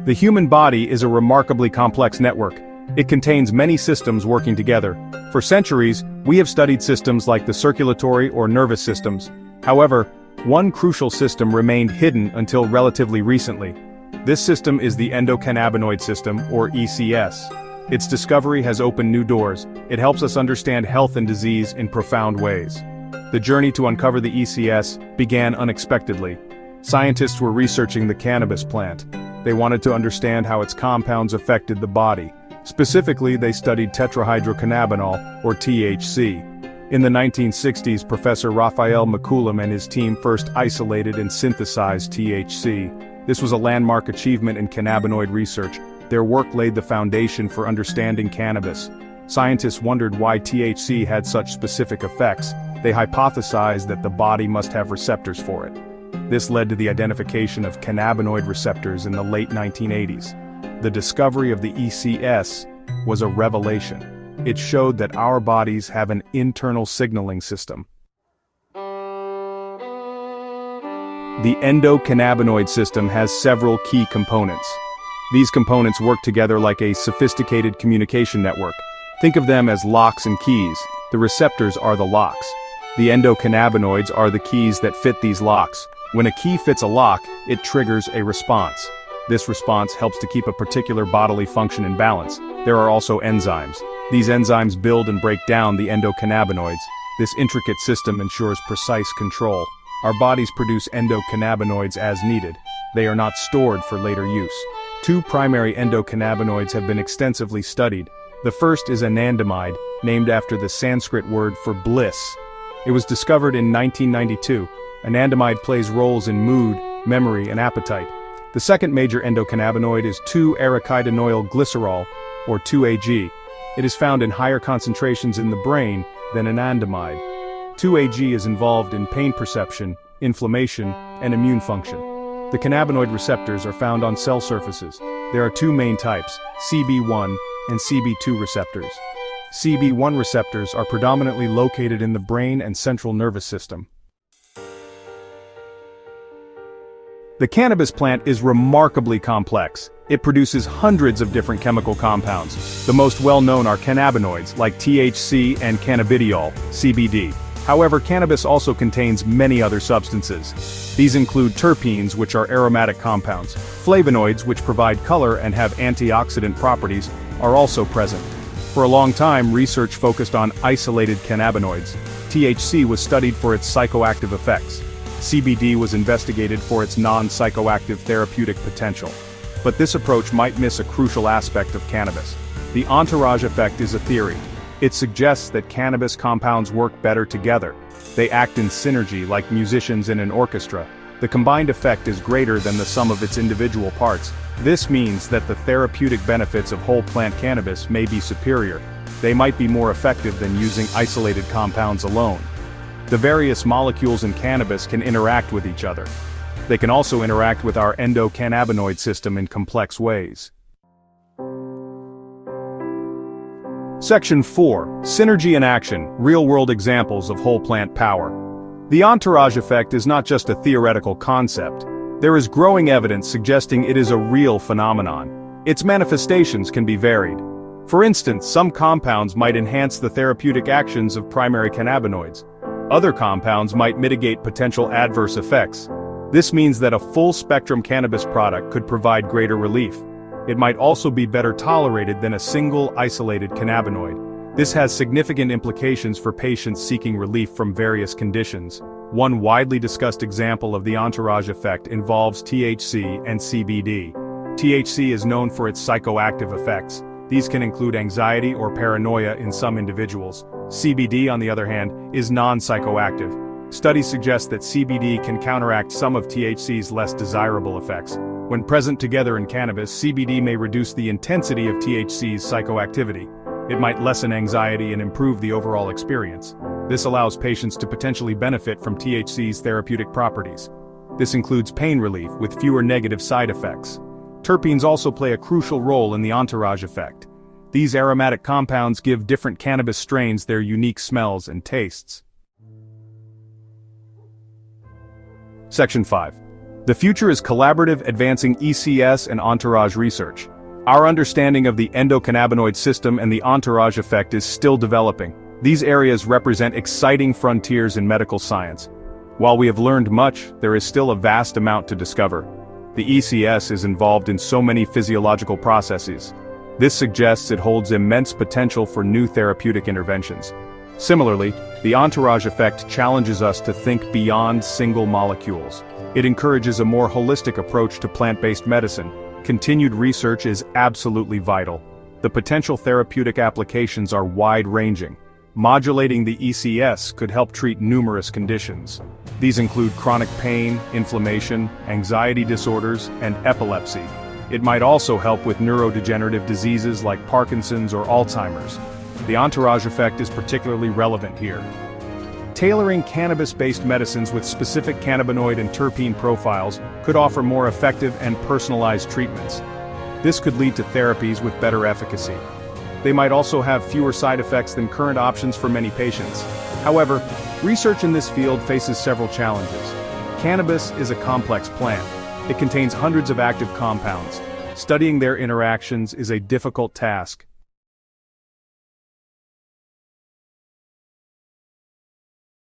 The human body is a remarkably complex network. It contains many systems working together. For centuries, we have studied systems like the circulatory or nervous systems. However, one crucial system remained hidden until relatively recently. This system is the endocannabinoid system, or ECS. Its discovery has opened new doors. It helps us understand health and disease in profound ways. The journey to uncover the ECS began unexpectedly. Scientists were researching the cannabis plant. They wanted to understand how its compounds affected the body. Specifically, they studied tetrahydrocannabinol, or THC. In the 1960s, Professor Raphael Mechoulam and his team first isolated and synthesized THC. This was a landmark achievement in cannabinoid research. Their work laid the foundation for understanding cannabis. Scientists wondered why THC had such specific effects. They hypothesized that the body must have receptors for it. This led to the identification of cannabinoid receptors in the late 1980s. The discovery of the ECS was a revelation. It showed that our bodies have an internal signaling system. The endocannabinoid system has several key components. These components work together like a sophisticated communication network. Think of them as locks and keys. The receptors are the locks. The endocannabinoids are the keys that fit these locks. When a key fits a lock, it triggers a response. This response helps to keep a particular bodily function in balance. There are also enzymes. These enzymes build and break down the endocannabinoids. This intricate system ensures precise control. Our bodies produce endocannabinoids as needed. They are not stored for later use. Two primary endocannabinoids have been extensively studied. The first is anandamide, named after the Sanskrit word for bliss. It was discovered in 1992. Anandamide plays roles in mood, memory, and appetite. The second major endocannabinoid is 2-arachidonyl glycerol, or 2-AG. It is found in higher concentrations in the brain than anandamide. 2-AG is involved in pain perception, inflammation, and immune function. The cannabinoid receptors are found on cell surfaces. There are two main types, CB1 and CB2 receptors. CB1 receptors are predominantly located in the brain and central nervous system. The cannabis plant is remarkably complex. It produces hundreds of different chemical compounds. The most well-known are cannabinoids like THC and cannabidiol, CBD. However, cannabis also contains many other substances. These include terpenes, which are aromatic compounds. Flavonoids, which provide color and have antioxidant properties, are also present. For a long time, research focused on isolated cannabinoids. THC was studied for its psychoactive effects. CBD was investigated for its non-psychoactive therapeutic potential. But this approach might miss a crucial aspect of cannabis. The entourage effect is a theory. It suggests that cannabis compounds work better together. They act in synergy like musicians in an orchestra. The combined effect is greater than the sum of its individual parts. This means that the therapeutic benefits of whole plant cannabis may be superior. They might be more effective than using isolated compounds alone. The various molecules in cannabis can interact with each other. They can also interact with our endocannabinoid system in complex ways. Section 4. Synergy in Action, Real-World Examples of Whole Plant Power. The entourage effect is not just a theoretical concept. There is growing evidence suggesting it is a real phenomenon. Its manifestations can be varied. For instance, some compounds might enhance the therapeutic actions of primary cannabinoids. Other compounds might mitigate potential adverse effects. This means that a full-spectrum cannabis product could provide greater relief. It might also be better tolerated than a single, isolated cannabinoid. This has significant implications for patients seeking relief from various conditions. One widely discussed example of the entourage effect involves THC and CBD. THC is known for its psychoactive effects. These can include anxiety or paranoia in some individuals. CBD, on the other hand, is non-psychoactive. Studies suggest that CBD can counteract some of THC's less desirable effects. When present together in cannabis, CBD may reduce the intensity of THC's psychoactivity. It might lessen anxiety and improve the overall experience. This allows patients to potentially benefit from THC's therapeutic properties. This includes pain relief with fewer negative side effects. Terpenes also play a crucial role in the entourage effect. These aromatic compounds give different cannabis strains their unique smells and tastes. Section 5. The future is collaborative, advancing ECS and Entourage research. Our understanding of the endocannabinoid system and the Entourage effect is still developing. These areas represent exciting frontiers in medical science. While we have learned much, there is still a vast amount to discover. The ECS is involved in so many physiological processes. This suggests it holds immense potential for new therapeutic interventions. Similarly, the Entourage effect challenges us to think beyond single molecules. It encourages a more holistic approach to plant-based medicine. Continued research is absolutely vital. The potential therapeutic applications are wide-ranging. Modulating the ECS could help treat numerous conditions. These include chronic pain, inflammation, anxiety disorders, and epilepsy. It might also help with neurodegenerative diseases like Parkinson's or Alzheimer's. The Entourage effect is particularly relevant here. Tailoring cannabis-based medicines with specific cannabinoid and terpene profiles could offer more effective and personalized treatments. This could lead to therapies with better efficacy. They might also have fewer side effects than current options for many patients. However, research in this field faces several challenges. Cannabis is a complex plant. It contains hundreds of active compounds. Studying their interactions is a difficult task.